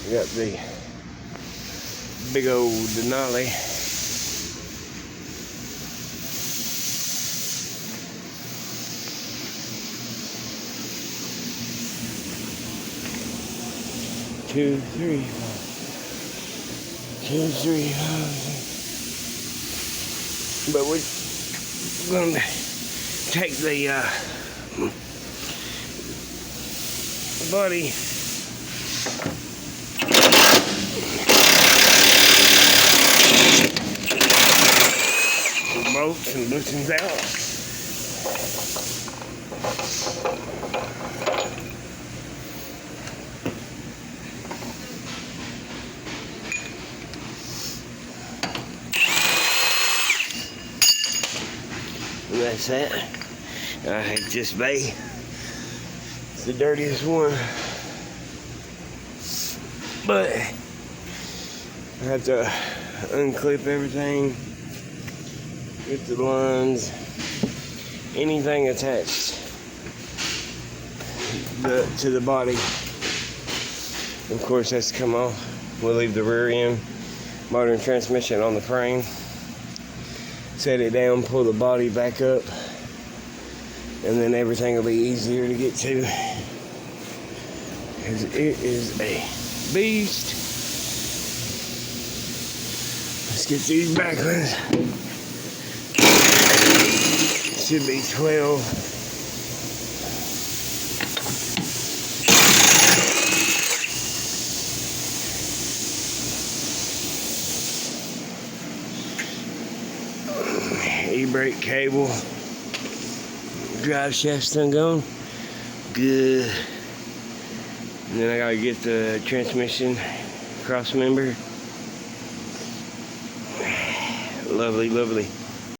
We got the big old Denali. Two, three, four. 2, 3, 4. But we're gonna take the body bolts and loosens out. And that's that. I hate this bay. It's the dirtiest one. But I have to unclip everything. Get the lines. Anything attached to the body, of course, has to come off. We'll leave the rear end motor and transmission on the frame. Set it down, pull the body back up, and then everything will be easier to get to. Because it is a beast. Let's get these back ones. Should be 12. E-brake cable, drive shaft's done gone. Good. And then I gotta get the transmission cross member. Lovely, lovely.